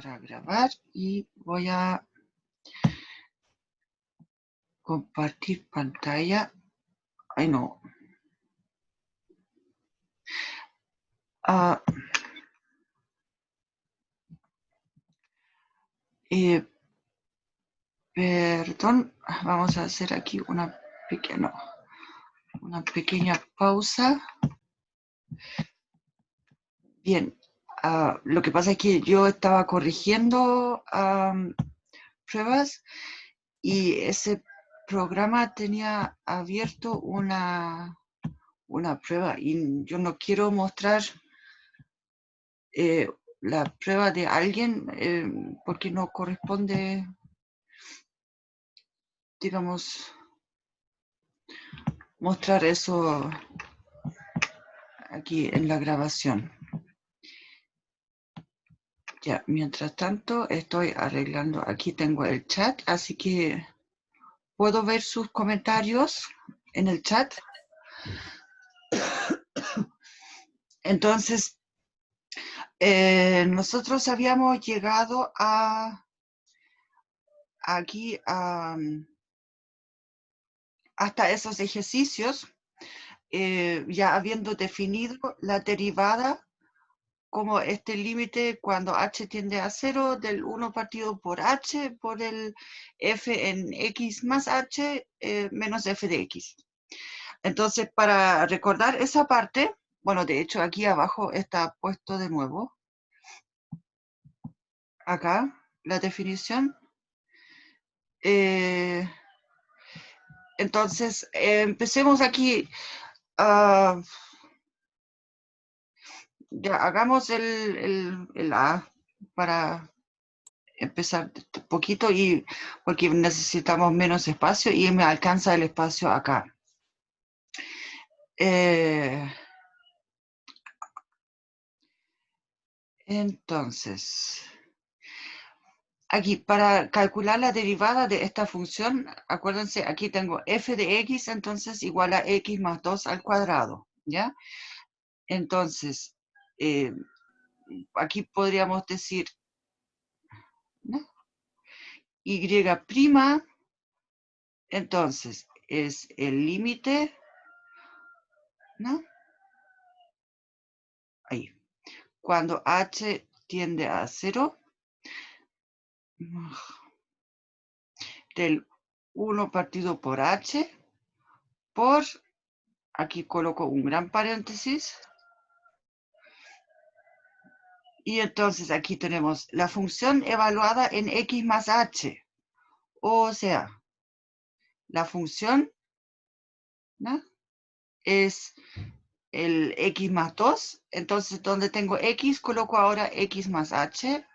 para grabar y voy a compartir pantalla. Ay, no. Perdón, vamos a hacer aquí una pequeña pausa. Bien, lo que pasa es que yo estaba corrigiendo pruebas y ese programa tenía abierto una prueba y yo no quiero mostrar la prueba de alguien porque no corresponde, digamos, mostrar eso aquí en la grabación. Ya, mientras tanto estoy arreglando, aquí tengo el chat, así que puedo ver sus comentarios en el chat. Entonces, nosotros habíamos llegado aquí hasta esos ejercicios, ya habiendo definido la derivada como este límite cuando h tiende a 0 del 1 partido por h por el f en x más h menos f de x. Entonces, para recordar esa parte, bueno, de hecho aquí abajo está puesto de nuevo. Acá, la definición. Entonces, empecemos aquí. Ya, hagamos el A para empezar un poquito y porque necesitamos menos espacio y me alcanza el espacio acá. Entonces, aquí para calcular la derivada de esta función, acuérdense, aquí tengo f de x, entonces igual a x más 2 al cuadrado, ¿ya? Entonces, aquí podríamos decir, ¿no? Y', entonces, es el límite, ¿no? Ahí. Cuando h tiende a 0, del 1 partido por h, por, aquí coloco un gran paréntesis, y entonces aquí tenemos la función evaluada en x más h, o sea, la función, ¿no? Es el x más 2, entonces donde tengo x, coloco ahora x más h,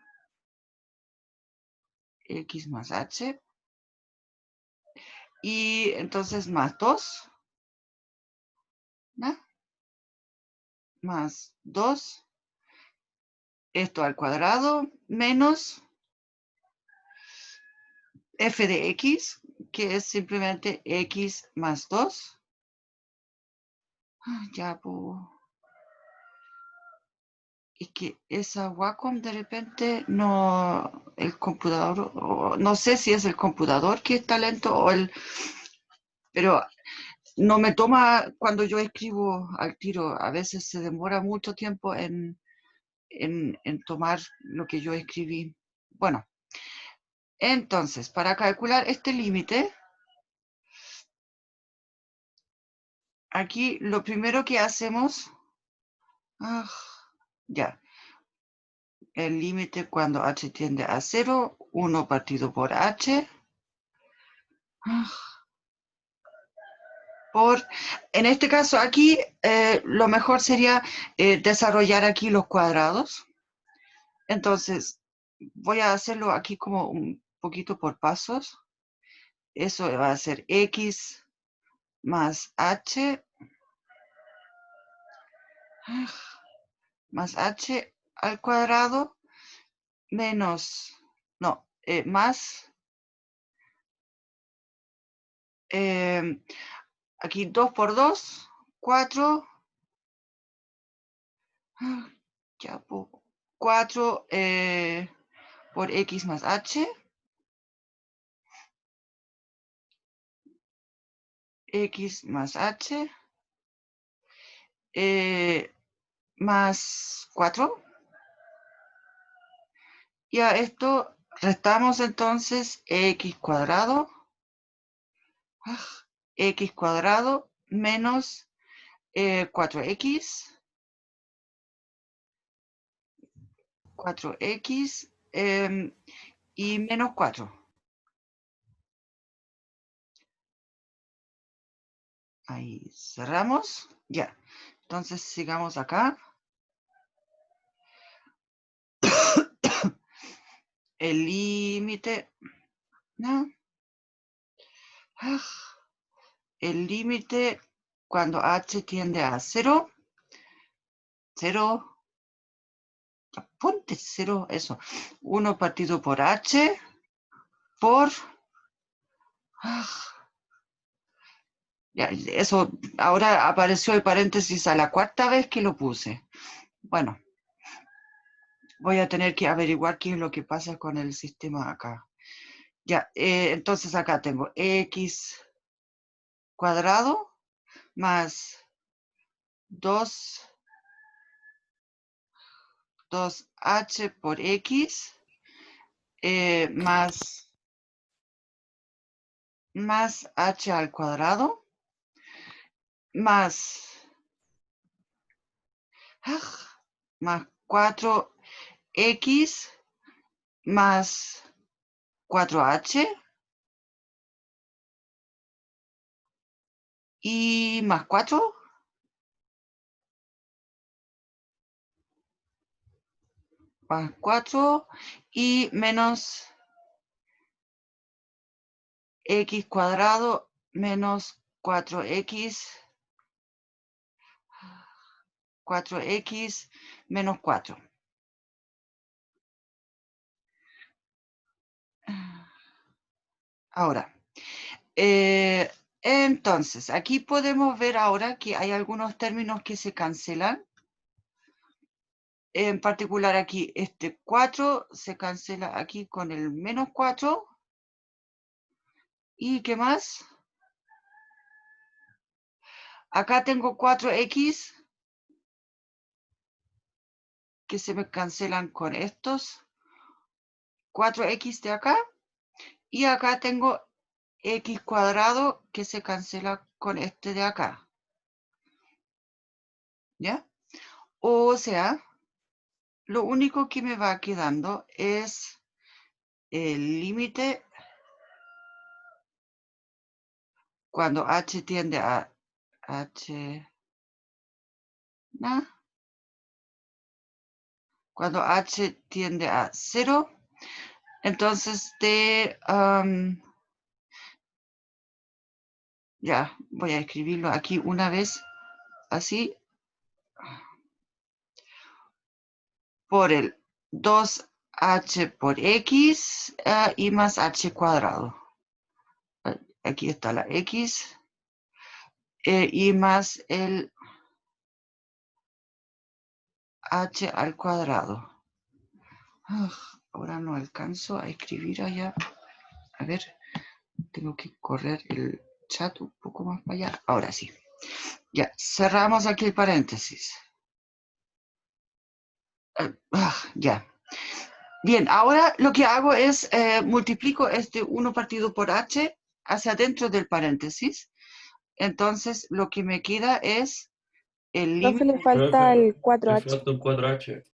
y entonces más 2, ¿no? Más 2, esto al cuadrado, menos f de x, que es simplemente x más 2. Ya, pues. Es que esa Wacom de repente no, el computador, no sé si es el computador que está lento o pero no me toma cuando yo escribo al tiro, a veces se demora mucho tiempo en tomar lo que yo escribí. Bueno, entonces, para calcular este límite, aquí lo primero que hacemos, ya, el límite cuando h tiende a 0, 1 partido por h, en este caso aquí, lo mejor sería desarrollar aquí los cuadrados. Entonces, voy a hacerlo aquí como un poquito por pasos. Eso va a ser x más h al cuadrado menos, no, más, aquí 2 por 2, 4, ya, 4 por X más H. X más H. Más 4. Y a esto restamos entonces X cuadrado. X cuadrado menos 4X. 4X y menos 4. Ahí cerramos. Ya. Entonces sigamos acá. El límite. ¿No? El límite cuando H tiende a 0. 0. Ponte 0, eso. 1 partido por H por... Ya, eso, ahora apareció el paréntesis a la cuarta vez que lo puse. Bueno, voy a tener que averiguar qué es lo que pasa con el sistema acá. Ya, entonces acá tengo X cuadrado más 2H por X más H al cuadrado más 4X más 4H y más 4 más 4 y menos X cuadrado menos 4X menos 4. Ahora, entonces, aquí podemos ver ahora que hay algunos términos que se cancelan. En particular aquí, este 4 se cancela aquí con el menos 4. ¿Y qué más? Acá tengo 4X que se me cancelan con estos. 4X de acá. Y acá tengo X cuadrado que se cancela con este de acá. ¿Ya? O sea, lo único que me va quedando es el límite cuando H tiende a H. ¿No? Cuando H tiende a 0. Entonces ya, voy a escribirlo aquí una vez, así, por el 2H por X y más H cuadrado. Aquí está la X y más el H al cuadrado. Ahora no alcanzo a escribir allá. A ver, tengo que correr el chat un poco más para allá. Ahora sí. Ya, cerramos aquí el paréntesis. Ya. Bien, ahora lo que hago es multiplico este 1 partido por H hacia dentro del paréntesis. Entonces, lo que me queda es el Profe, límite. le falta el Le 4H. falta un 4H.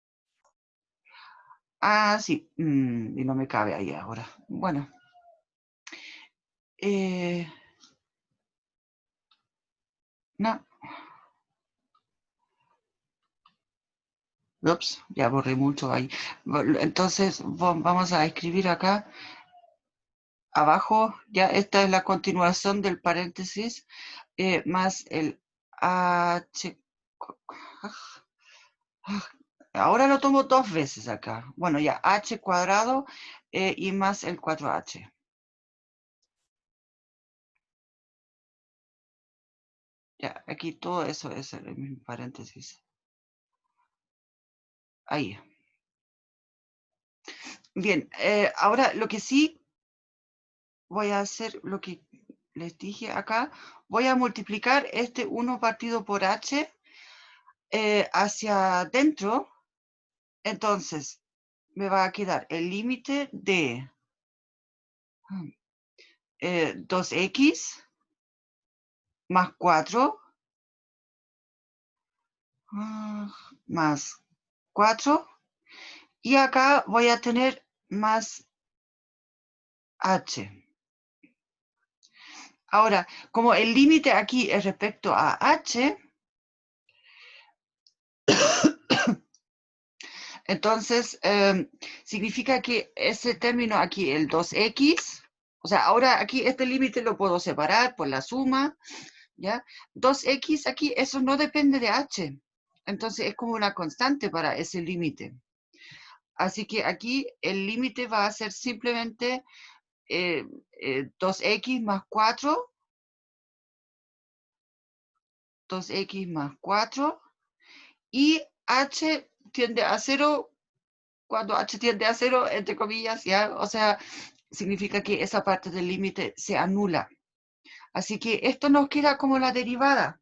Ah, sí. Y no me cabe ahí ahora. Bueno. No. Ups, ya borré mucho ahí. Entonces, vamos a escribir acá abajo. Ya esta es la continuación del paréntesis más el H. Ahora lo tomo 2 veces acá. Bueno, ya H cuadrado y más el 4H. Ya, aquí todo eso es el mismo paréntesis. Ahí. Bien, ahora lo que sí voy a hacer, lo que les dije acá, voy a multiplicar este 1 partido por h hacia adentro. Entonces, me va a quedar el límite de 2x más 4 más 4. Y acá voy a tener más h. Ahora, como el límite aquí es respecto a h, entonces significa que ese término aquí, el 2x, o sea, ahora aquí este límite lo puedo separar por la suma, ¿ya? 2x aquí, eso no depende de h. Entonces es como una constante para ese límite. Así que aquí el límite va a ser simplemente 2x más 4, 2x más 4, y h tiende a 0 cuando h tiende a 0, entre comillas, ¿ya? O sea, significa que esa parte del límite se anula. Así que esto nos queda como la derivada,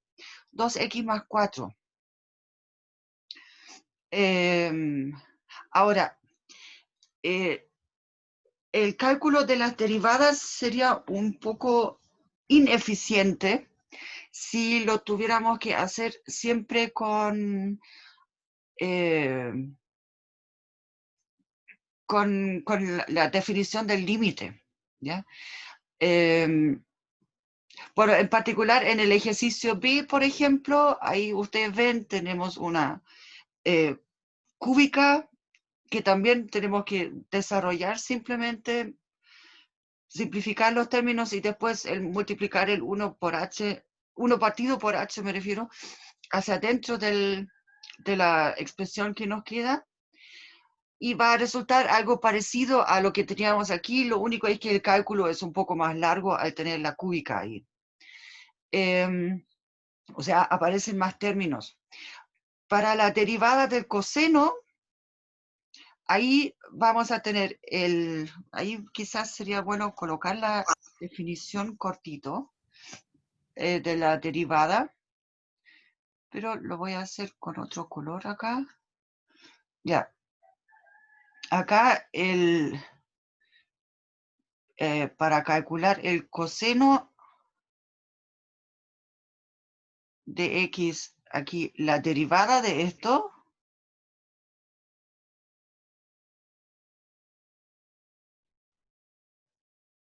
2x más 4. Ahora, el cálculo de las derivadas sería un poco ineficiente si lo tuviéramos que hacer siempre con la definición del límite, ¿ya? Bueno, en particular en el ejercicio B, por ejemplo, ahí ustedes ven, tenemos una cúbica que también tenemos que desarrollar simplemente, simplificar los términos y después el multiplicar el 1 por h, 1 partido por h me refiero, hacia dentro de la expresión que nos queda. Y va a resultar algo parecido a lo que teníamos aquí, lo único es que el cálculo es un poco más largo al tener la cúbica ahí. O sea, aparecen más términos. Para la derivada del coseno, ahí vamos a tener ahí quizás sería bueno colocar la definición cortito de la derivada, pero lo voy a hacer con otro color acá. Ya. Acá para calcular el coseno de x, aquí la derivada de esto,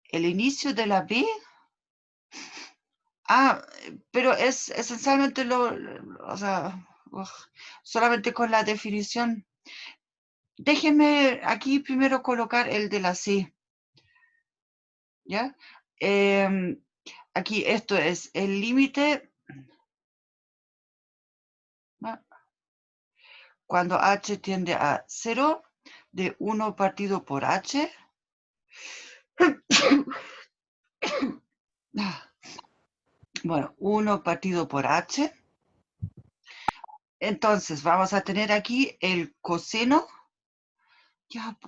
el inicio de la b, pero es esencialmente o sea, solamente con la definición. Déjenme aquí primero colocar el de la C, ¿ya? Aquí esto es el límite cuando h tiende a 0 de 1 partido por h. Bueno, 1 partido por h. Entonces vamos a tener aquí el coseno. Ya,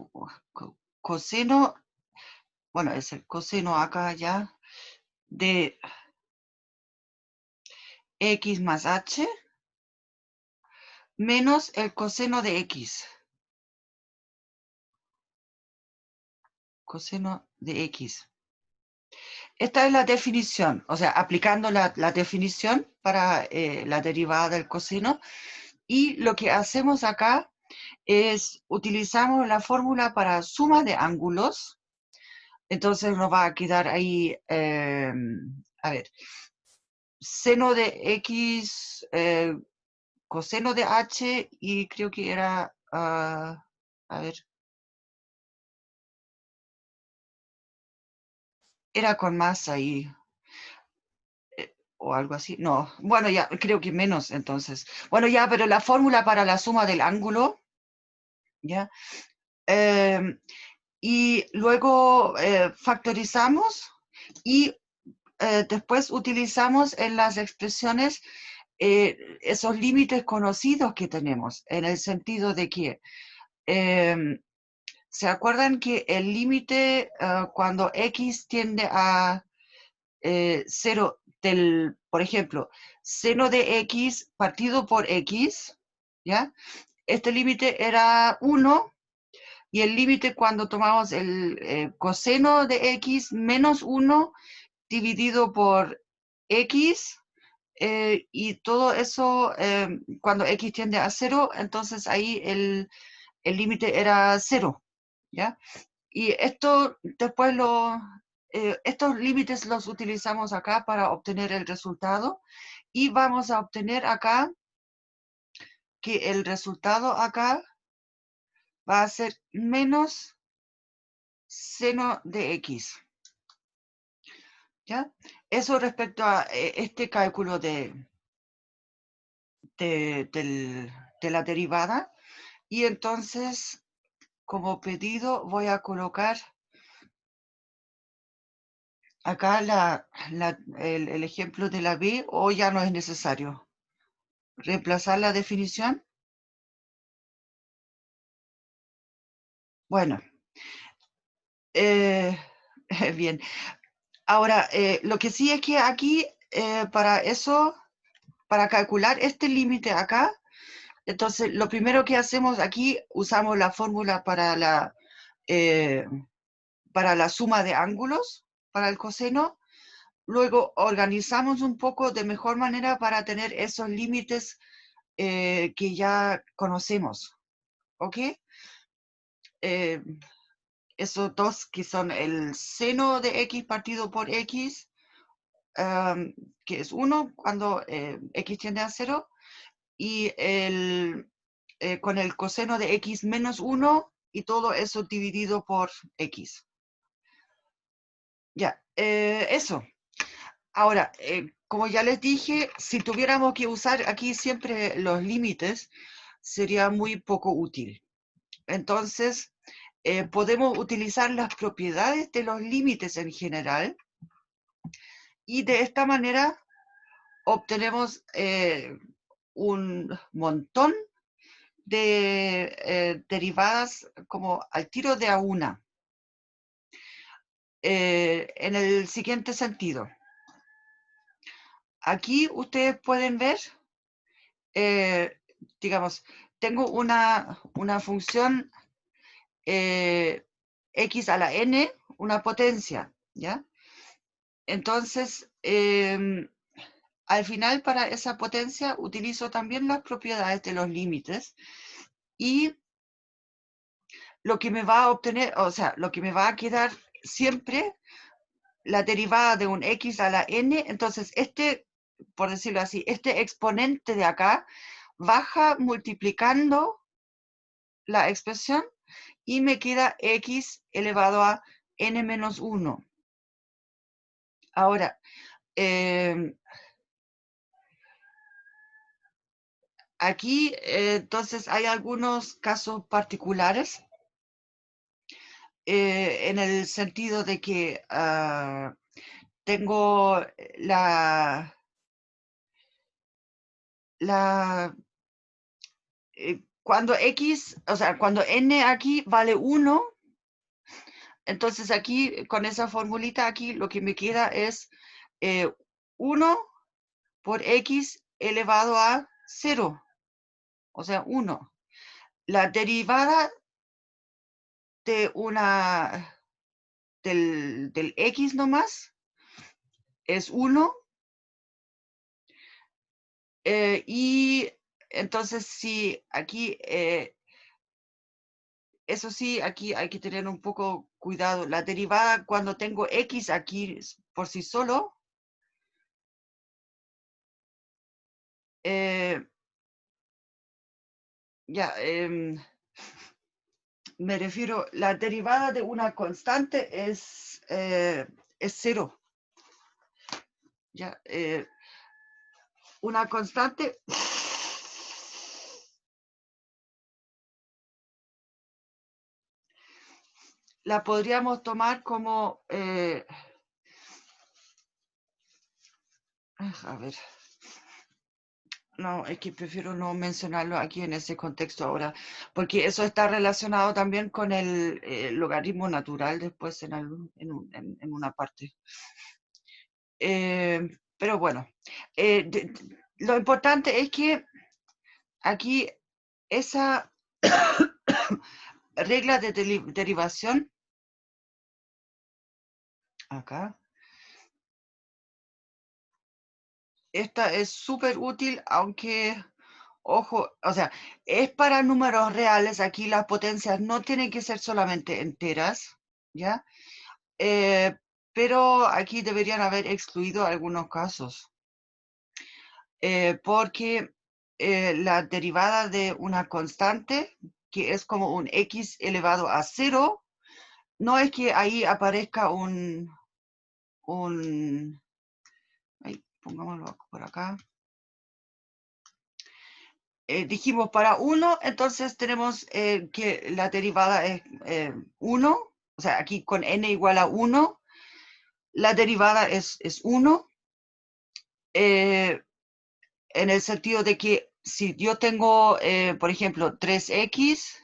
coseno, bueno, es el coseno acá ya de x más h menos el coseno de x. Coseno de x. Esta es la definición, o sea, aplicando la definición para la derivada del coseno. Y lo que hacemos acá es, utilizamos la fórmula para suma de ángulos. Entonces nos va a quedar ahí, a ver, seno de x, coseno de h, y creo que era, a ver, era con más ahí, o algo así. No, bueno, ya, creo que menos entonces. Bueno, ya, pero la fórmula para la suma del ángulo, ¿ya? Y luego factorizamos y después utilizamos en las expresiones esos límites conocidos que tenemos, en el sentido de que ¿Se acuerdan que el límite cuando x tiende a 0 del, por ejemplo, seno de x partido por x, ¿ya? Este límite era 1 y el límite cuando tomamos el coseno de x menos 1 dividido por x, y todo eso cuando x tiende a 0, entonces ahí el límite era 0, ¿ya? Y esto después estos límites los utilizamos acá para obtener el resultado y vamos a obtener acá que el resultado acá va a ser menos seno de x, ¿ya? Eso respecto a este cálculo de la derivada. Y entonces, como pedido, voy a colocar acá el ejemplo de la B, o ya no es necesario reemplazar la definición. Bueno, bien. Ahora, lo que sí es que aquí, para eso, para calcular este límite acá, entonces lo primero que hacemos aquí, usamos la fórmula para la suma de ángulos, para el coseno. Luego organizamos un poco de mejor manera para tener esos límites que ya conocemos, ¿ok? Esos dos que son el seno de x partido por x, que es 1 cuando x tiende a 0, y con el coseno de x menos 1 y todo eso dividido por x. Ya, eso. Ahora, como ya les dije, si tuviéramos que usar aquí siempre los límites, sería muy poco útil. Entonces, podemos utilizar las propiedades de los límites en general y de esta manera obtenemos un montón de derivadas como al tiro de a una. En el siguiente sentido. Aquí ustedes pueden ver, digamos, tengo una función x a la n, una potencia, ¿ya? Entonces, al final para esa potencia utilizo también las propiedades de los límites y lo que me va a obtener, o sea, lo que me va a quedar siempre la derivada de un x a la n, entonces por decirlo así, este exponente de acá baja multiplicando la expresión y me queda x elevado a n menos 1. Ahora, aquí entonces hay algunos casos particulares en el sentido de que tengo cuando x, o sea, cuando n aquí vale 1, entonces aquí, con esa formulita aquí, lo que me queda es 1 por x elevado a 0, o sea, 1. La derivada de del x nomás es 1, y entonces sí, aquí, eso sí, aquí hay que tener un poco cuidado. La derivada cuando tengo x aquí por sí solo, ya, me refiero, la derivada de una constante es 0. Ya, una constante la podríamos tomar como, a ver, No, es que prefiero no mencionarlo aquí en ese contexto ahora, porque eso está relacionado también con el logaritmo natural después en una parte. Pero bueno, lo importante es que aquí esa regla de derivación, acá, esta es súper útil, aunque, ojo, o sea, es para números reales, aquí las potencias no tienen que ser solamente enteras, ¿ya? Pero aquí deberían haber excluido algunos casos, porque la derivada de una constante, que es como un x elevado a 0, no es que ahí aparezca pongámoslo por acá. Dijimos para 1, entonces tenemos que la derivada es 1, o sea, aquí con n igual a 1, la derivada es 1, en el sentido de que si yo tengo, por ejemplo, 3x,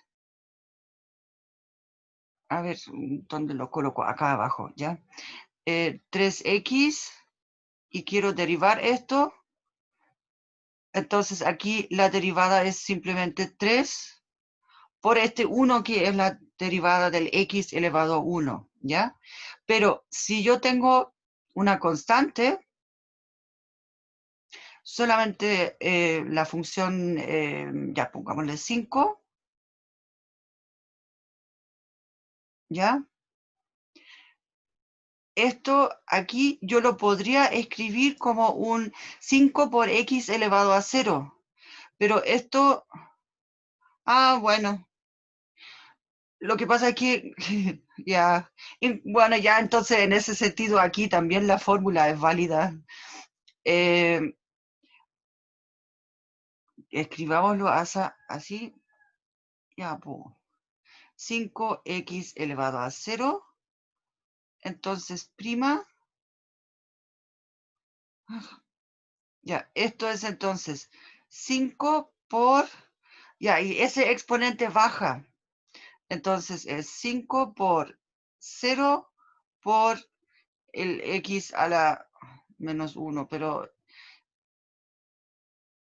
a ver, ¿dónde lo coloco? Acá abajo, ¿ya? 3x y quiero derivar esto, entonces aquí la derivada es simplemente 3 por este 1 que es la derivada del x elevado a 1, ¿ya? Pero si yo tengo una constante, solamente la función, ya pongámosle 5, ¿ya? Esto aquí yo lo podría escribir como un 5 por x elevado a 0, pero esto, bueno, lo que pasa es que, ya, bueno, ya entonces en ese sentido aquí también la fórmula es válida. Eh, Escribámoslo así, ya, 5x elevado a 0, entonces prima, ya, esto es entonces 5 por, ya, y ese exponente baja, entonces es 5 por 0 por el x a la menos 1, pero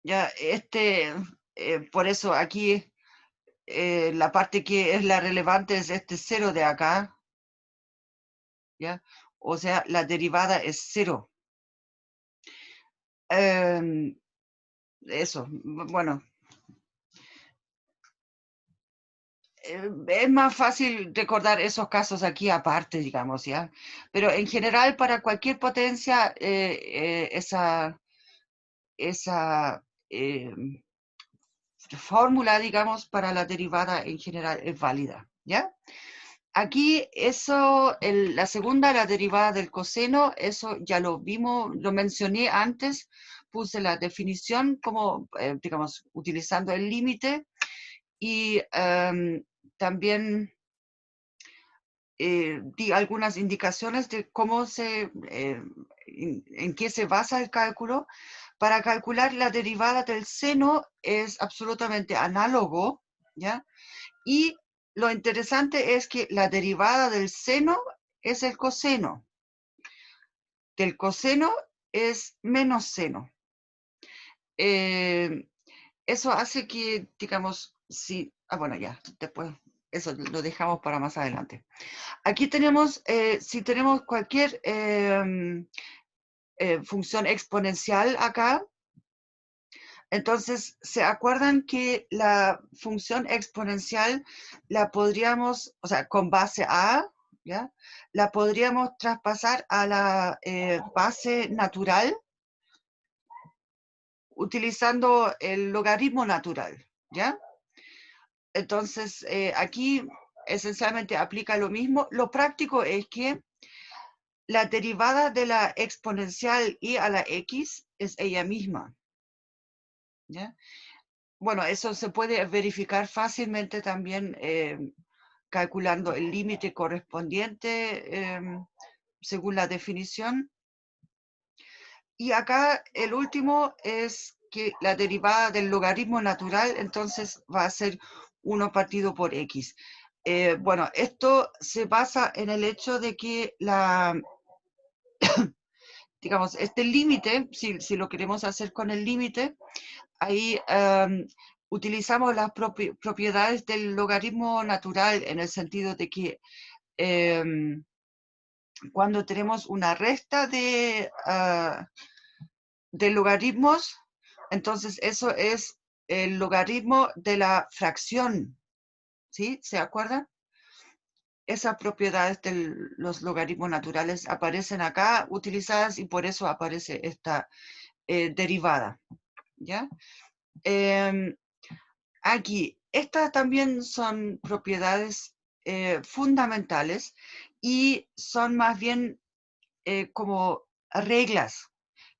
ya, por eso aquí la parte que es la relevante es este 0 de acá, ¿ya? O sea, la derivada es 0. Eso, bueno, es más fácil recordar esos casos aquí aparte, digamos, ¿ya? Pero en general, para cualquier potencia, esa fórmula, digamos, para la derivada en general es válida, ¿ya? Aquí la segunda, la derivada del coseno, eso ya lo vimos, lo mencioné antes, puse la definición como, digamos, utilizando el límite y también di algunas indicaciones de cómo en qué se basa el cálculo. Para calcular la derivada del seno es absolutamente análogo, ¿ya? Y lo interesante es que la derivada del seno es el coseno. Del coseno es menos seno. Eso hace que, digamos, si, bueno, ya, después, eso lo dejamos para más adelante. Aquí tenemos, si tenemos cualquier función exponencial acá, entonces, ¿se acuerdan que la función exponencial la podríamos, o sea, con base A, ¿ya? La podríamos traspasar a la base natural utilizando el logaritmo natural, ¿ya? Entonces, aquí esencialmente aplica lo mismo. Lo práctico es que la derivada de la exponencial y a la x es ella misma, ¿ya? Bueno, eso se puede verificar fácilmente también calculando el límite correspondiente según la definición. Y acá el último es que la derivada del logaritmo natural, entonces va a ser 1 partido por x. Bueno, esto se basa en el hecho de que digamos, este límite, si lo queremos hacer con el límite, ahí utilizamos las propiedades del logaritmo natural en el sentido de que cuando tenemos una resta de logaritmos, entonces eso es el logaritmo de la fracción, ¿sí? ¿Se acuerdan? Esas propiedades de los logaritmos naturales aparecen acá utilizadas y por eso aparece esta derivada, ¿ya? Aquí, estas también son propiedades fundamentales y son más bien como reglas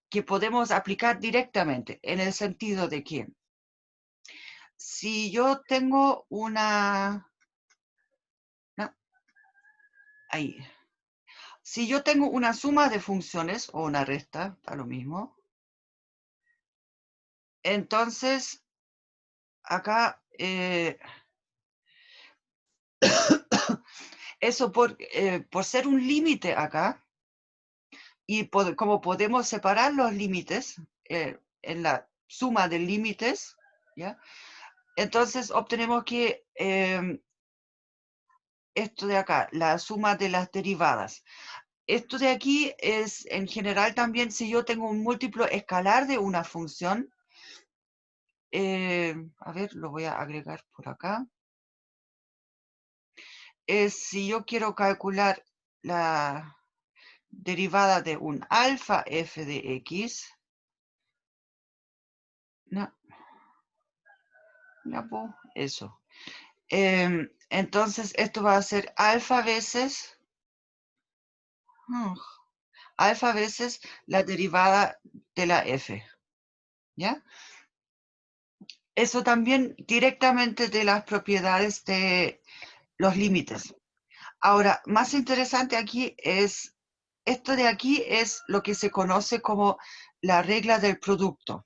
que podemos aplicar directamente, en el sentido de que si yo tengo si yo tengo una suma de funciones o una resta, da lo mismo, entonces acá eso por ser un límite acá, y como podemos separar los límites en la suma de límites, ¿ya? Entonces obtenemos que esto de acá, la suma de las derivadas. Esto de aquí es en general también si yo tengo un múltiplo escalar de una función. A ver, lo voy a agregar por acá. Si yo quiero calcular la derivada de un alfa f de x, no, eso. Entonces esto va a ser alfa veces la derivada de la f, ¿ya? Eso también directamente de las propiedades de los límites. Ahora, más interesante aquí es, esto de aquí es lo que se conoce como la regla del producto.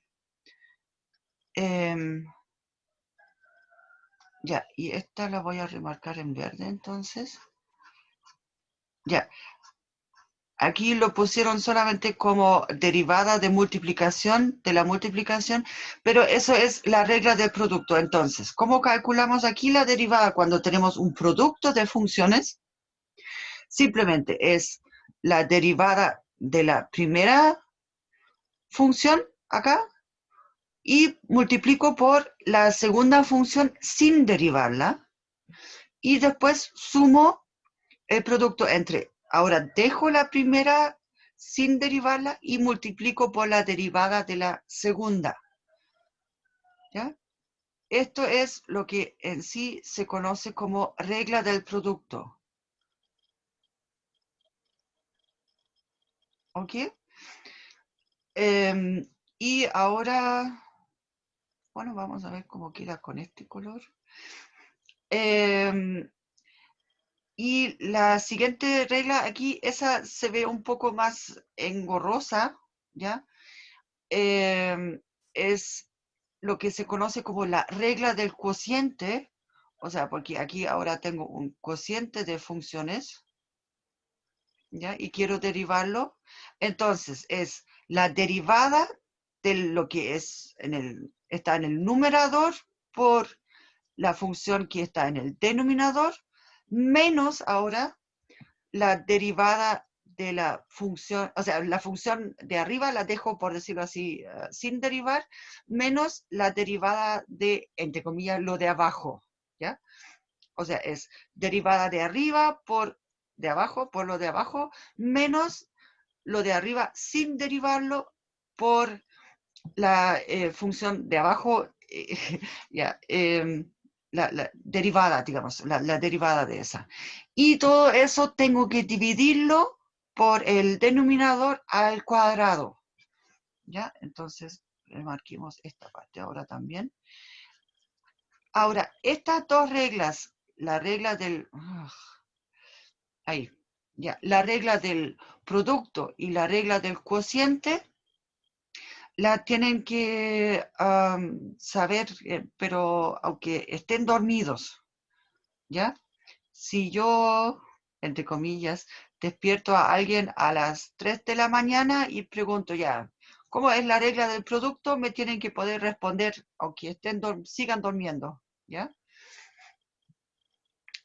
Ya, y esta la voy a remarcar en verde entonces. Ya, aquí lo pusieron solamente como derivada de multiplicación, de la multiplicación, pero eso es la regla del producto. Entonces, ¿cómo calculamos aquí la derivada cuando tenemos un producto de funciones? Simplemente es la derivada de la primera función acá y multiplico por la segunda función sin derivarla y después sumo el producto entre. Ahora dejo la primera sin derivarla y multiplico por la derivada de la segunda. ¿Ya? Esto es lo que en sí se conoce como regla del producto. ¿Ok? Y ahora, bueno, vamos a ver cómo queda con este color. Y la siguiente regla aquí, esa se ve un poco más engorrosa, ¿ya? Es lo que se conoce como la regla del cociente, o sea, porque aquí ahora tengo un cociente de funciones, ¿ya? Y quiero derivarlo. Entonces, es la derivada de lo que es está en el numerador por la función que está en el denominador, menos ahora la derivada de la función, o sea, la función de arriba la dejo, por decirlo así, sin derivar, menos la derivada de, entre comillas, lo de abajo, ¿ya? O sea, es derivada de arriba por de abajo, por lo de abajo, menos lo de arriba sin derivarlo por la función de abajo, ya, la derivada, digamos, la derivada de esa. Y todo eso tengo que dividirlo por el denominador al cuadrado. ¿Ya? Entonces, remarquemos esta parte ahora también. Ahora, estas dos reglas, la regla del... ahí, ya, la regla del producto y la regla del cociente, la tienen que saber, pero aunque estén dormidos, ¿ya? Si yo, entre comillas, despierto a alguien a las 3 de la mañana y pregunto ya, ¿cómo es la regla del producto? Me tienen que poder responder, aunque sigan durmiendo, ¿ya?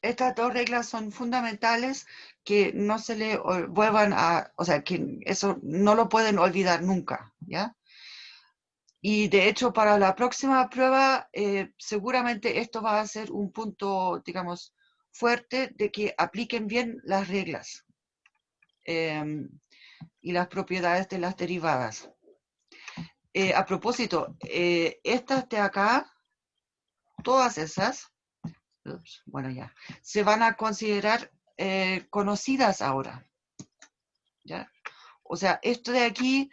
Estas dos reglas son fundamentales que no se le vuelvan a, o sea, que eso no lo pueden olvidar nunca, ¿ya? Y de hecho, para la próxima prueba, seguramente esto va a ser un punto, digamos, fuerte de que apliquen bien las reglas y las propiedades de las derivadas. A propósito, estas de acá, todas esas, bueno ya, se van a considerar conocidas ahora, ¿ya? O sea, esto de aquí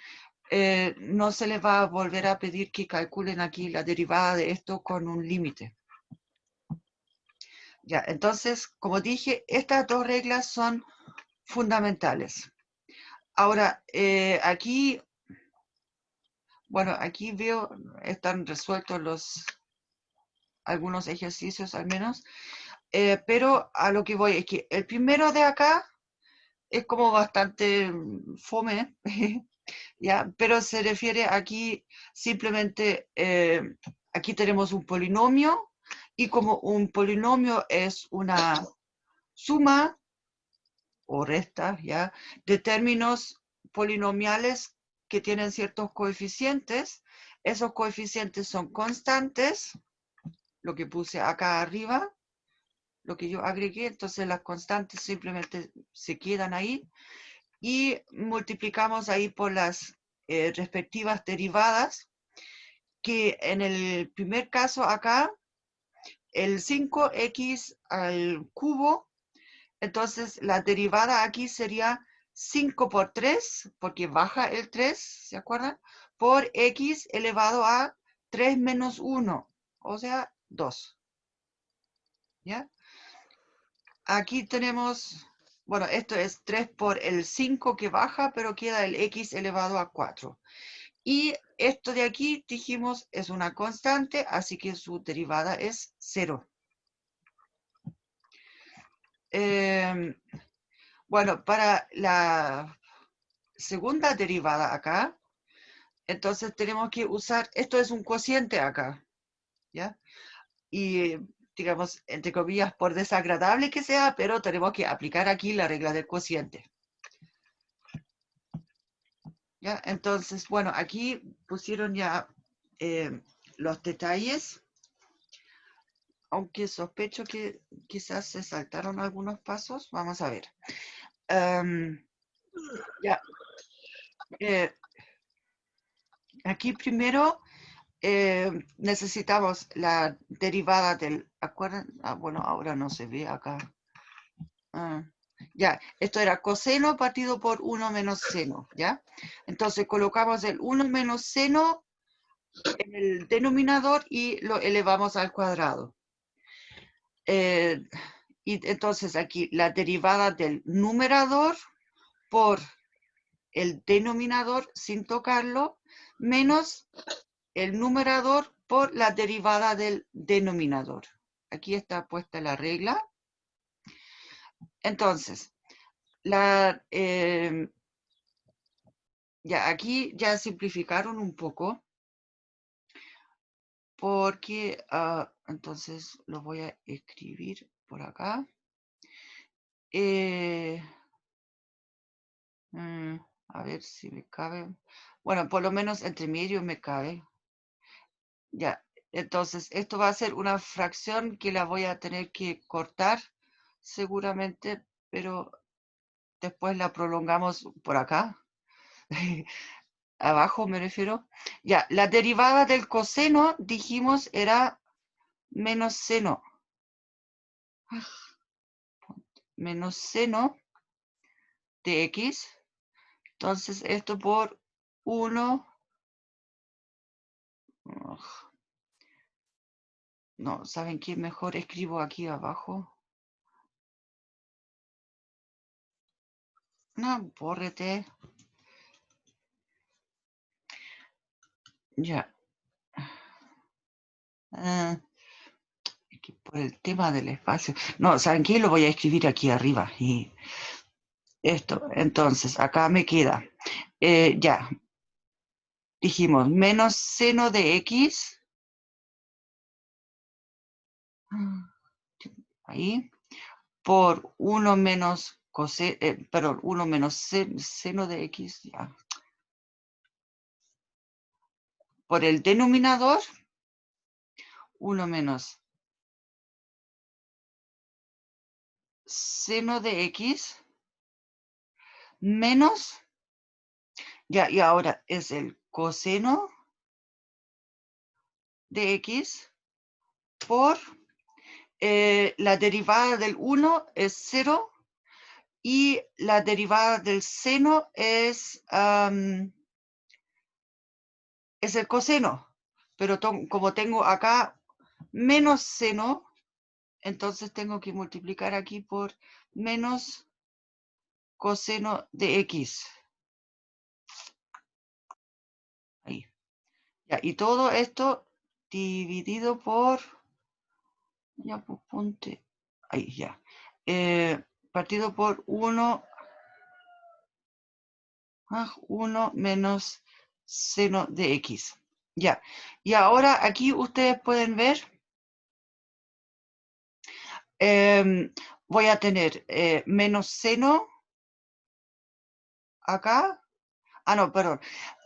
no se les va a volver a pedir que calculen aquí la derivada de esto con un límite. Ya, entonces, como dije, estas dos reglas son fundamentales. Ahora, aquí, bueno, aquí veo, están resueltos algunos ejercicios al menos, pero a lo que voy es que el primero de acá es como bastante fome, ¿ya? Pero se refiere aquí simplemente, aquí tenemos un polinomio y como un polinomio es una suma o resta, ¿ya? De términos polinomiales que tienen ciertos coeficientes. Esos coeficientes son constantes, lo que puse acá arriba, lo que yo agregué, entonces las constantes simplemente se quedan ahí y multiplicamos ahí por las respectivas derivadas, que en el primer caso acá, el 5x al cubo, entonces la derivada aquí sería 5 por 3, porque baja el 3, ¿se acuerdan? Por x elevado a 3 menos 1, o sea, 2. ¿Ya? Aquí tenemos, bueno, esto es 3 por el 5 que baja, pero queda el x elevado a 4. Y esto de aquí, dijimos, es una constante, así que su derivada es 0. Bueno, para la segunda derivada acá, entonces tenemos que usar, esto es un cociente acá, ¿ya? Y digamos, entre comillas, por desagradable que sea, pero tenemos que aplicar aquí la regla del cociente. ¿Ya? Entonces, bueno, aquí pusieron ya los detalles, aunque sospecho que quizás se saltaron algunos pasos. Vamos a ver. Ya, aquí primero necesitamos la derivada del, ¿acuerdan? Ah, bueno, ahora no se ve acá. Ah, ya, esto era coseno partido por 1 menos seno, ¿ya? Entonces colocamos el 1 menos seno en el denominador y lo elevamos al cuadrado. Y entonces aquí la derivada del numerador por el denominador sin tocarlo, menos el numerador por la derivada del denominador. Aquí está puesta la regla. Entonces, ya aquí ya simplificaron un poco, porque entonces lo voy a escribir por acá. A ver si me cabe. Bueno, por lo menos entre medio me cabe. Ya, entonces esto va a ser una fracción que la voy a tener que cortar seguramente, pero después la prolongamos por acá. Abajo me refiero. Ya, la derivada del coseno, dijimos, era menos seno. Menos seno de x. Entonces esto por 1. No, ¿saben qué? Mejor escribo aquí abajo. No, bórrete. Ya. Ah, que por el tema del espacio. No, ¿saben qué? Lo voy a escribir aquí arriba. Y esto, entonces, acá me queda. Ya, dijimos menos seno de x. Ahí. Por 1 menos perdón, 1 menos seno de x. Ya. Por el denominador. 1 menos seno de x menos, ya, y ahora es el coseno de x por la derivada del 1 es 0 y la derivada del seno es el coseno. Pero como tengo acá menos seno, entonces tengo que multiplicar aquí por menos coseno de x. Ahí. Ya, y todo esto dividido por, ya pues ponte, ahí ya, partido por 1, 1 menos seno de x. Ya, y ahora aquí ustedes pueden ver, voy a tener menos seno acá. No, perdón.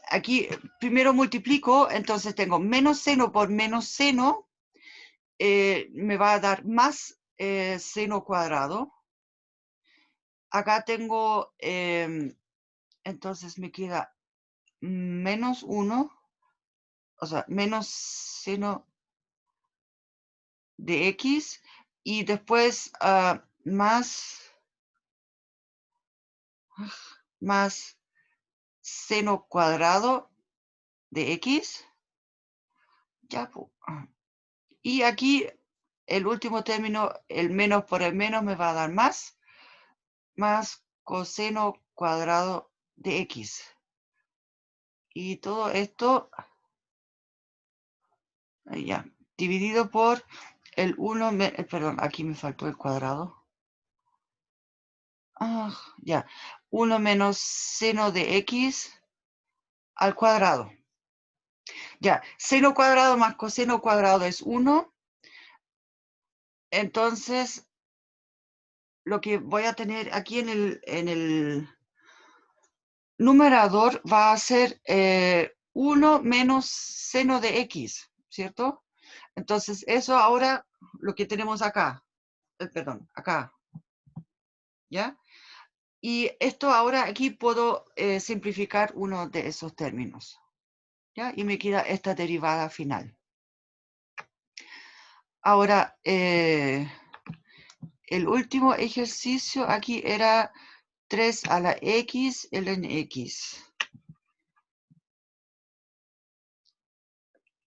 Aquí primero multiplico, entonces tengo menos seno por menos seno, me va a dar más seno cuadrado. Acá tengo, entonces me queda menos 1, o sea, menos seno de x, y después más seno cuadrado de x. Ya, y aquí el último término, el menos por el menos, me va a dar más coseno cuadrado de x. Y todo esto, ya, dividido por el 1, perdón, aquí me faltó el cuadrado. Ya, 1 menos seno de x al cuadrado. Ya, seno cuadrado más coseno cuadrado es 1. Entonces, lo que voy a tener aquí en el numerador va a ser 1 menos seno de x, ¿cierto? Entonces, eso ahora lo que tenemos acá, perdón, acá, ¿ya? Y esto ahora aquí puedo simplificar uno de esos términos, ¿ya? Y me queda esta derivada final. Ahora, el último ejercicio aquí era 3 a la x ln x.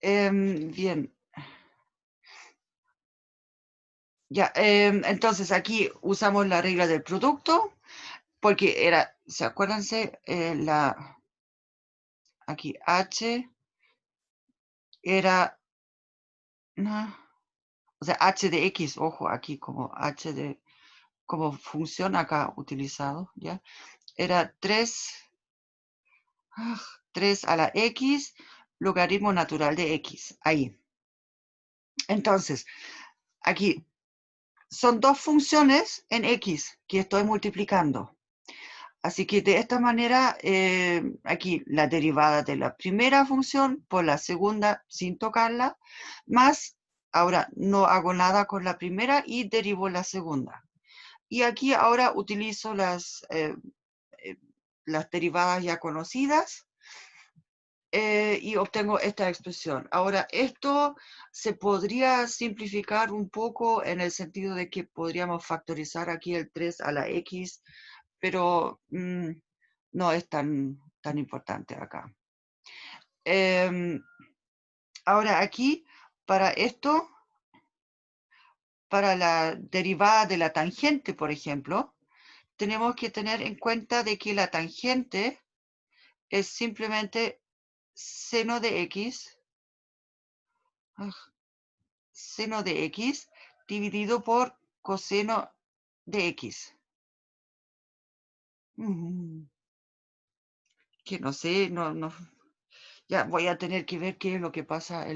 Bien. Ya, entonces aquí usamos la regla del producto, porque era, ¿se acuérdense? Aquí h era, no, o sea, h de x, ojo, aquí como h de, como función acá utilizado, ¿ya? Era 3 a la x logaritmo natural de x, ahí. Entonces, aquí son dos funciones en x que estoy multiplicando. Así que de esta manera, aquí la derivada de la primera función por la segunda sin tocarla, más, ahora no hago nada con la primera y derivo la segunda. Y aquí ahora utilizo las derivadas ya conocidas y obtengo esta expresión. Ahora, esto se podría simplificar un poco en el sentido de que podríamos factorizar aquí el 3 a la x, pero no es tan importante acá. Ahora aquí, para esto, para la derivada de la tangente, por ejemplo, tenemos que tener en cuenta de que la tangente es simplemente seno de x, seno de x dividido por coseno de x. Que no sé, no. Ya voy a tener que ver qué es lo que pasa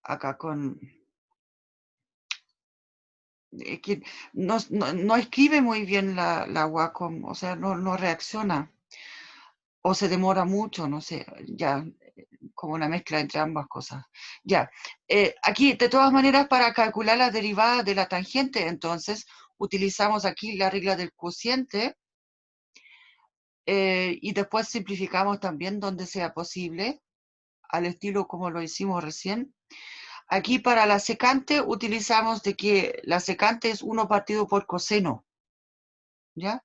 acá con... que no escribe muy bien la Wacom, o sea, no reacciona. O se demora mucho, no sé, ya, como una mezcla entre ambas cosas. Ya, aquí, de todas maneras, para calcular la derivada de la tangente, entonces, utilizamos aquí la regla del cociente, y después simplificamos también donde sea posible, al estilo como lo hicimos recién. Aquí para la secante utilizamos de que la secante es 1 partido por coseno, ¿ya?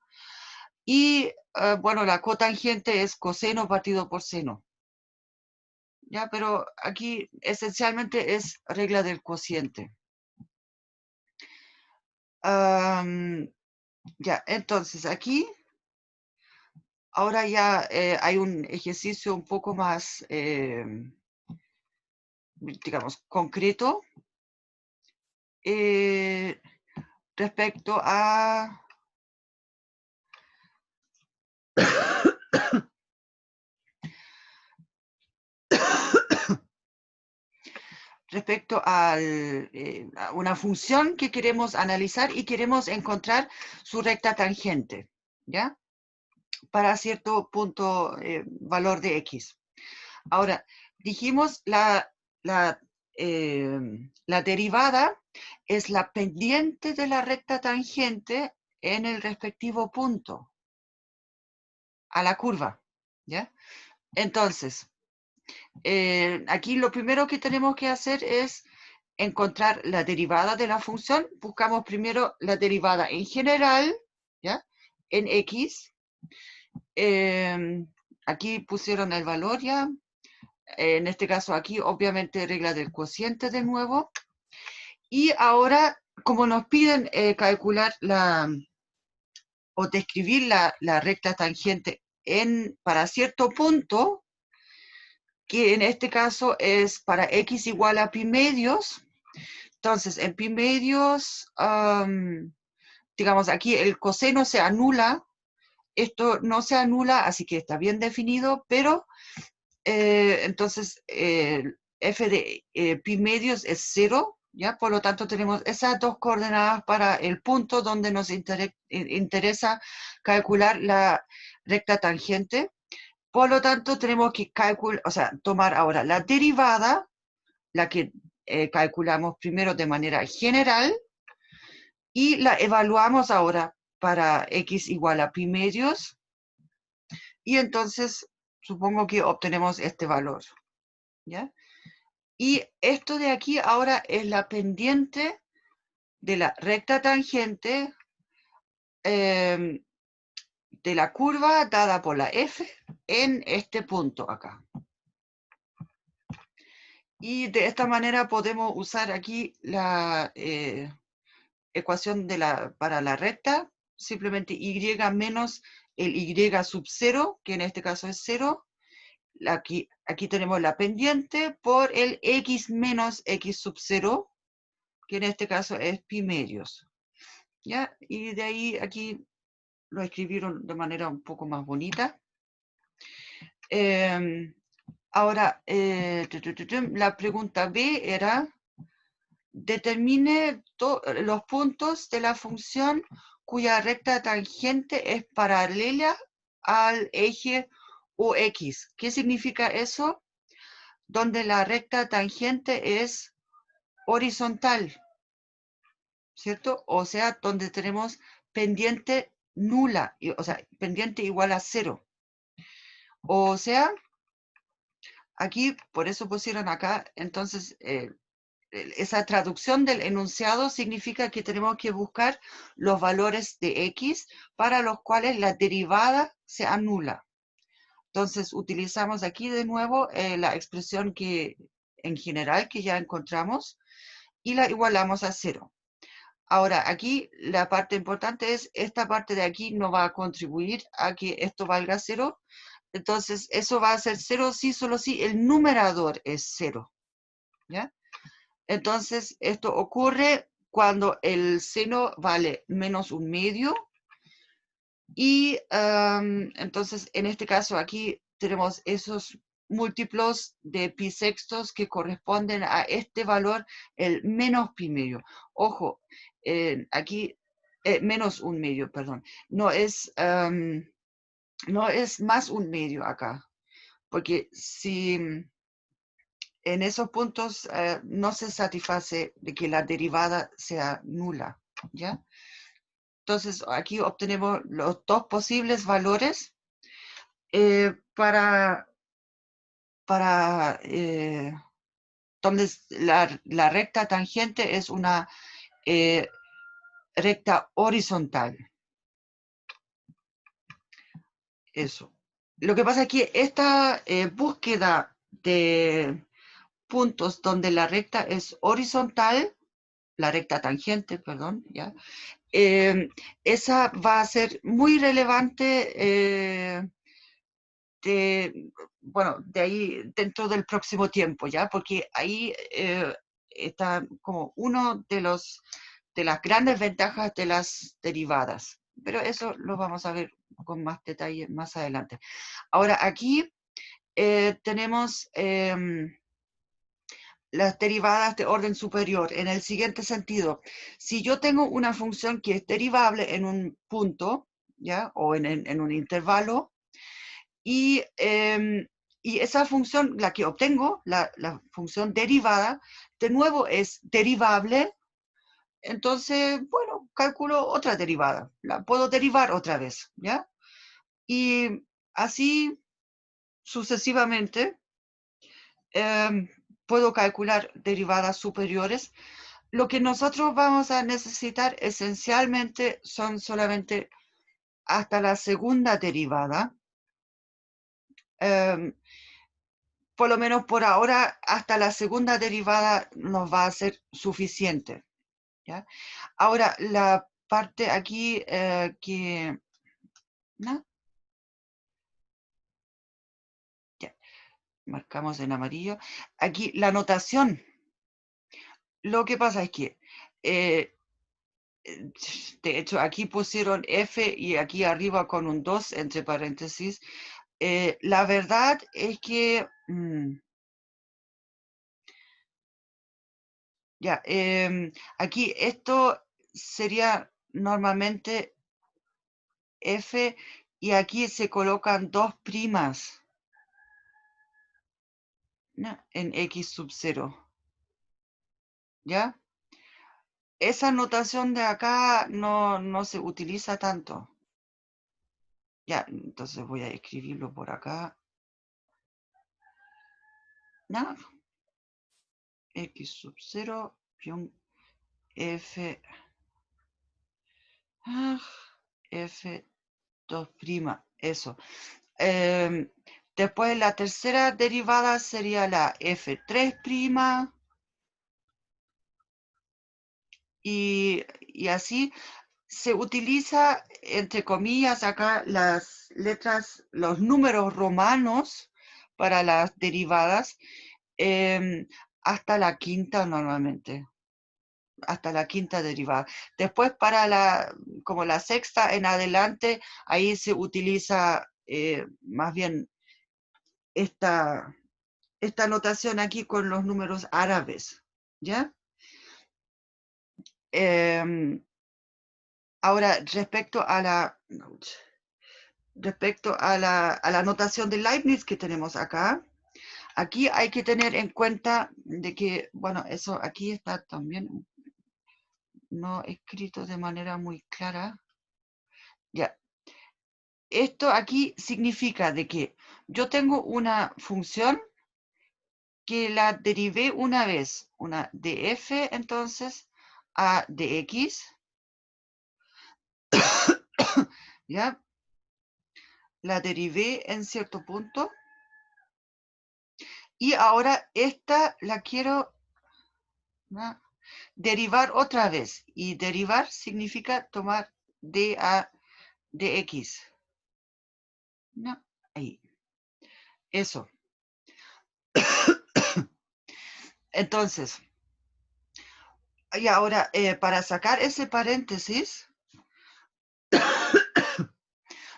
Y, bueno, la cotangente es coseno partido por seno, ¿ya? Pero aquí esencialmente es regla del cociente. Ya, entonces aquí, ahora ya hay un ejercicio un poco más, digamos, concreto, respecto a... respecto a una función que queremos analizar y queremos encontrar su recta tangente, ¿ya? Para cierto punto, valor de x. Ahora, dijimos la derivada es la pendiente de la recta tangente en el respectivo punto, a la curva, ¿ya? Entonces, aquí lo primero que tenemos que hacer es encontrar la derivada de la función. Buscamos primero la derivada en general, ¿ya? En x. Aquí pusieron el valor ya. En este caso aquí, obviamente, regla del cociente de nuevo. Y ahora, como nos piden calcular o describir la recta tangente para cierto punto, que en este caso es para x igual a pi medios. Entonces, en pi medios, digamos, aquí el coseno se anula, esto no se anula, así que está bien definido, pero entonces f de pi medios es 0, ¿ya? Por lo tanto, tenemos esas dos coordenadas para el punto donde nos interesa calcular la recta tangente. Por lo tanto, tenemos que tomar ahora la derivada, la que calculamos primero de manera general, y la evaluamos ahora para x igual a pi medios, y entonces supongo que obtenemos este valor, ¿ya? Y esto de aquí ahora es la pendiente de la recta tangente de la curva dada por la f en este punto acá. Y de esta manera podemos usar aquí la ecuación para la recta, simplemente y menos el y sub 0, que en este caso es 0. Aquí tenemos la pendiente por el x menos x sub 0, que en este caso es pi medios, ¿ya? Y de ahí aquí lo escribieron de manera un poco más bonita. Ahora, la pregunta B era, determine los puntos de la función cuya recta tangente es paralela al eje OX. ¿Qué significa eso? Donde la recta tangente es horizontal, ¿cierto? O sea, donde tenemos pendiente nula, o sea, pendiente igual a 0. O sea, aquí, por eso pusieron acá, entonces, esa traducción del enunciado significa que tenemos que buscar los valores de x para los cuales la derivada se anula. Entonces, utilizamos aquí de nuevo la expresión que en general que ya encontramos y la igualamos a 0. Ahora, aquí la parte importante es, esta parte de aquí no va a contribuir a que esto valga 0. Entonces, eso va a ser 0 si, solo si el numerador es 0. ¿Ya? Entonces, esto ocurre cuando el seno vale menos un medio. Y entonces, en este caso aquí tenemos esos múltiplos de pi sextos que corresponden a este valor, el menos pi medio. Ojo, aquí, menos un medio, perdón. No es más un medio acá, porque si en esos puntos no se satisface de que la derivada sea nula, ¿ya? Entonces, aquí obtenemos los dos posibles valores para donde la recta tangente es una recta horizontal. Eso. Lo que pasa es que esta búsqueda de puntos donde la recta es horizontal, la recta tangente, perdón, ¿ya? Esa va a ser muy relevante de ahí dentro del próximo tiempo, ¿ya? Porque ahí está como uno de las grandes ventajas de las derivadas. Pero eso lo vamos a ver con más detalle más adelante. Ahora, aquí tenemos las derivadas de orden superior en el siguiente sentido. Si yo tengo una función que es derivable en un punto, ¿ya? O en un intervalo, y esa función, la que obtengo, la función derivada, de nuevo es derivable. Entonces, bueno, calculo otra derivada. La puedo derivar otra vez, ¿ya? Y así sucesivamente puedo calcular derivadas superiores. Lo que nosotros vamos a necesitar esencialmente son solamente hasta la segunda derivada. Por lo menos por ahora, hasta la segunda derivada nos va a ser suficiente, ¿ya? Ahora, la parte aquí que... ¿no? Ya, marcamos en amarillo. Aquí, la notación. Lo que pasa es que, de hecho, aquí pusieron F y aquí arriba con un 2 entre paréntesis. La verdad es que... ya, aquí esto sería normalmente F y aquí se colocan dos primas, ¿no? En X sub 0. ¿Ya? Esa notación de acá no se utiliza tanto. Ya, entonces voy a escribirlo por acá. ¿No? X sub 0, F, F 2 prima, eso. Después la tercera derivada sería la F3 prima. Y así se utiliza, entre comillas, acá las letras, los números romanos para las derivadas, hasta la quinta normalmente, hasta la quinta derivada. Después como la sexta en adelante, ahí se utiliza más bien esta notación aquí con los números árabes, ¿ya? Ahora, respecto a la notación de Leibniz que tenemos acá, aquí hay que tener en cuenta de que, bueno, eso aquí está también no escrito de manera muy clara. Ya. Esto aquí significa de que yo tengo una función que la derivé una vez, una de f, entonces, a de x, ¿ya? La derivé en cierto punto. Y ahora esta la quiero, ¿no?, derivar otra vez. Y derivar significa tomar de a de x. ¿No? Ahí. Eso. Entonces, y ahora, para sacar ese paréntesis,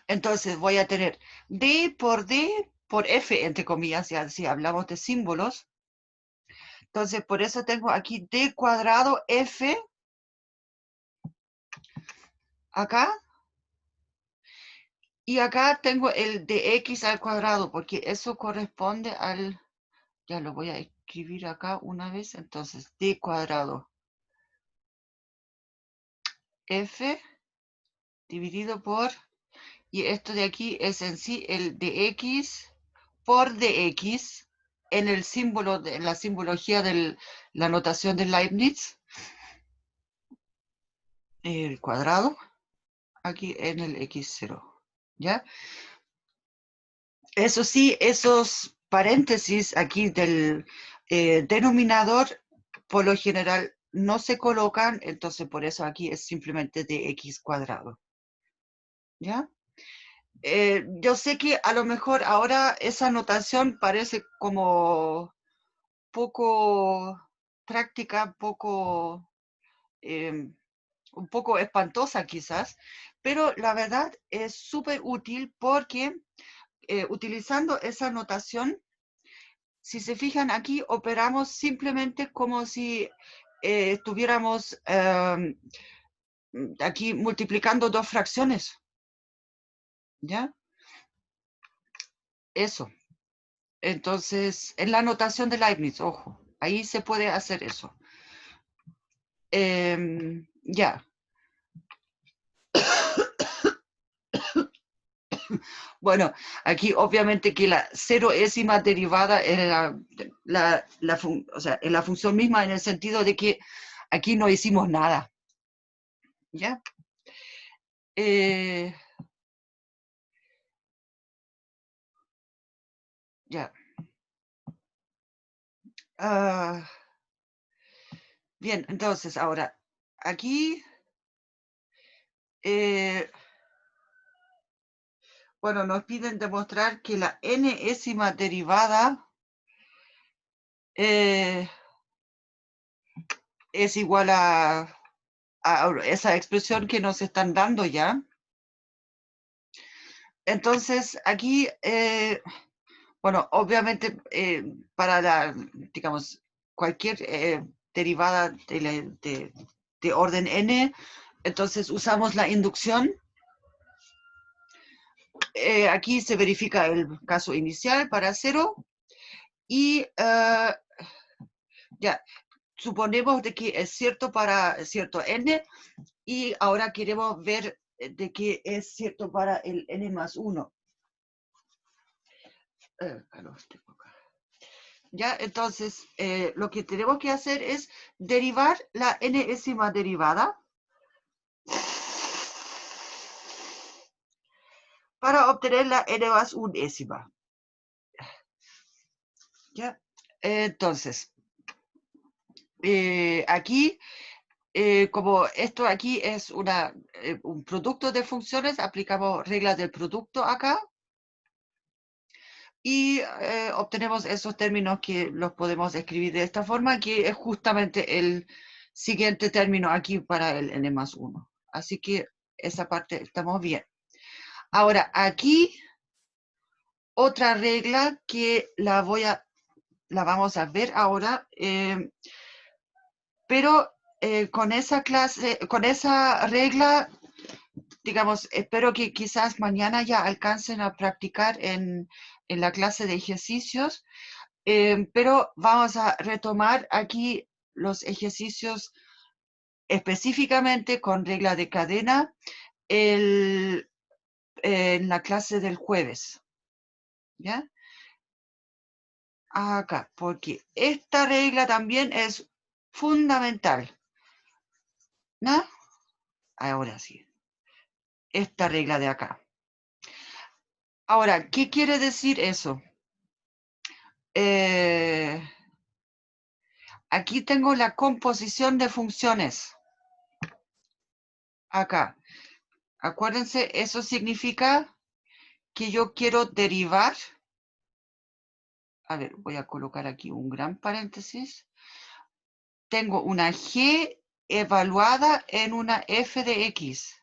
entonces voy a tener D por F, entre comillas, ya si hablamos de símbolos. Entonces, por eso tengo aquí D cuadrado F acá. Y acá tengo el de X al cuadrado, porque eso corresponde al... Ya lo voy a escribir acá una vez. Entonces, D cuadrado F dividido por... Y esto de aquí es en sí el de X por dx en el símbolo, en la simbología de la notación de Leibniz, el cuadrado, aquí en el x0, ¿ya? Eso sí, esos paréntesis aquí del denominador, por lo general, no se colocan, entonces por eso aquí es simplemente de x cuadrado, ¿ya? Yo sé que a lo mejor ahora esa notación parece como poco práctica, un poco espantosa quizás, pero la verdad es súper útil porque utilizando esa notación, si se fijan aquí, operamos simplemente como si estuviéramos aquí multiplicando dos fracciones, ¿ya? Eso. Entonces, en la notación de Leibniz, ojo, ahí se puede hacer eso. Ya. Bueno, aquí obviamente que la ceroésima derivada era o sea, en la función misma en el sentido de que aquí no hicimos nada. ¿Ya? Ya. Ah, bien, entonces ahora, aquí, bueno, nos piden demostrar que la n-ésima derivada es igual a esa expresión que nos están dando ya. Entonces, aquí, bueno, obviamente, para la, digamos, cualquier derivada de orden n, entonces usamos la inducción. Aquí se verifica el caso inicial para 0 y ya, suponemos de que es cierto para cierto n y ahora queremos ver de que es cierto para el n más 1. Ya, entonces, lo que tenemos que hacer es derivar la n-ésima derivada para obtener la n más unésima. ¿Ya? Entonces, aquí, como esto aquí es un producto de funciones, aplicamos reglas del producto acá y obtenemos esos términos que los podemos escribir de esta forma, que es justamente el siguiente término aquí para el n más 1. Así que esa parte estamos bien. Ahora, aquí otra regla que la vamos a ver ahora, pero con esa regla, digamos, espero que quizás mañana ya alcancen a practicar en la clase de ejercicios, pero vamos a retomar aquí los ejercicios específicamente con regla de cadena en la clase del jueves, ¿ya? Acá, porque esta regla también es fundamental, ¿no? Ahora sí, esta regla de acá. Ahora, ¿qué quiere decir eso? Aquí tengo la composición de funciones. Acá. Acuérdense, eso significa que yo quiero derivar a ver, voy a colocar aquí un gran paréntesis. Tengo una G evaluada en una f de x.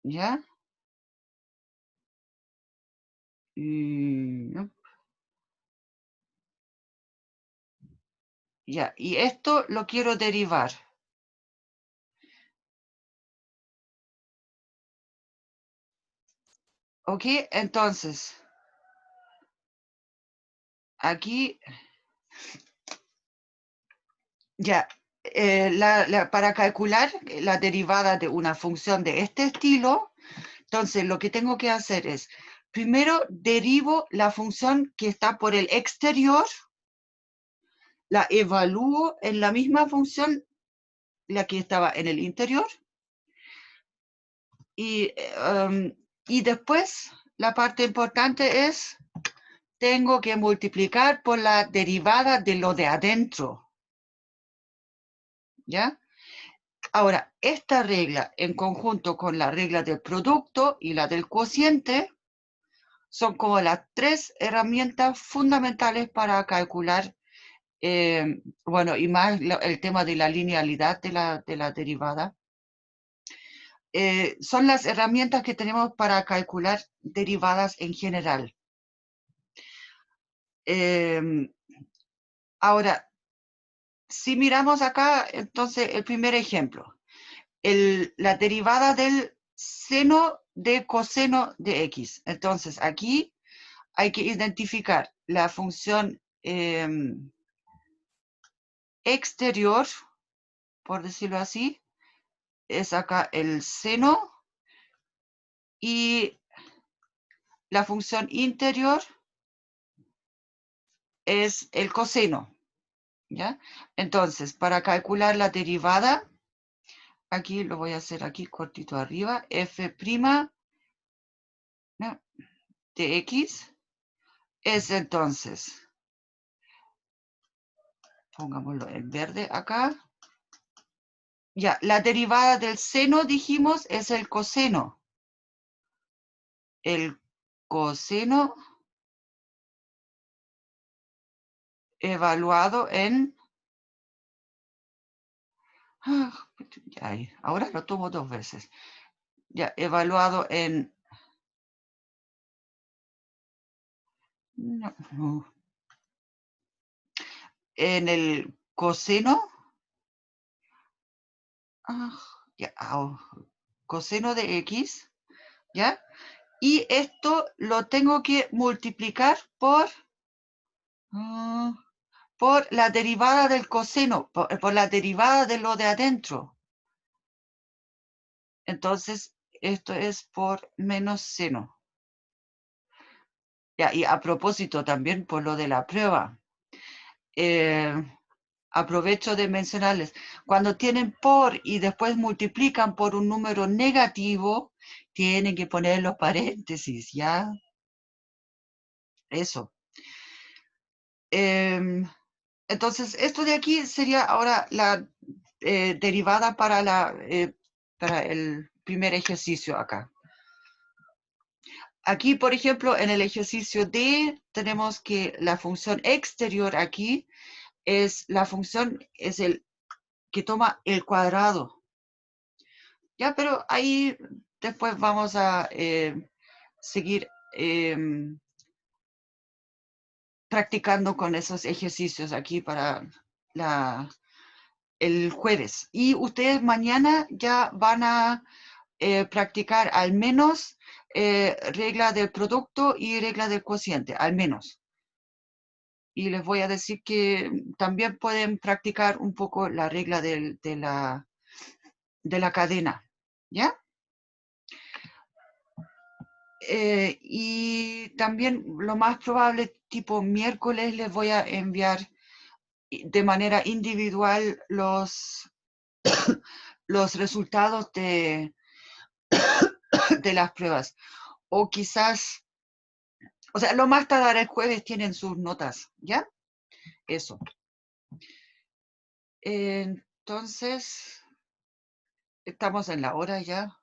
¿Ya? No. Ya, y esto lo quiero derivar. ¿Ok? Entonces, aquí, ya, para calcular la derivada de una función de este estilo, entonces lo que tengo que hacer es, primero derivo la función que está por el exterior, la evalúo en la misma función, la que estaba en el interior, y después la parte importante es, tengo que multiplicar por la derivada de lo de adentro. ¿Ya? Ahora, esta regla en conjunto con la regla del producto y la del cociente son como las tres herramientas fundamentales para calcular, bueno, y más el tema de la linealidad de la derivada. Son las herramientas que tenemos para calcular derivadas en general. Ahora, si miramos acá, entonces, el primer ejemplo, la derivada del seno de coseno de x. Entonces, aquí hay que identificar la función exterior, por decirlo así, es acá el seno, y la función interior es el coseno. ¿Ya? Entonces, para calcular la derivada, aquí lo voy a hacer aquí cortito arriba, f' ¿no? de x es entonces, pongámoslo en verde acá, ya, la derivada del seno, dijimos, es el coseno. El coseno evaluado en... Ya, ahora lo tomo dos veces. Ya, evaluado en... No. En el coseno. Ya, coseno de x. ¿Ya? Y esto lo tengo que multiplicar por la derivada del coseno, por la derivada de lo de adentro. Entonces, esto es por menos seno. Ya, y a propósito también por lo de la prueba, aprovecho de mencionarles, cuando tienen por y después multiplican por un número negativo, tienen que poner los paréntesis, ¿ya? Eso. Entonces, esto de aquí sería ahora la derivada para el primer ejercicio acá. Aquí, por ejemplo, en el ejercicio D, tenemos que la función exterior aquí es la función, es el que toma el cuadrado. Ya, pero ahí después vamos a seguir practicando con esos ejercicios aquí para el jueves. Y ustedes mañana ya van a practicar al menos regla del producto y regla del cociente, al menos. Y les voy a decir que también pueden practicar un poco la regla de la cadena, ¿ya? Y también lo más probable, tipo miércoles, les voy a enviar de manera individual los resultados de las pruebas. O quizás, o sea, lo más tardar el jueves tienen sus notas, ¿ya? Eso. Entonces, estamos en la hora ya.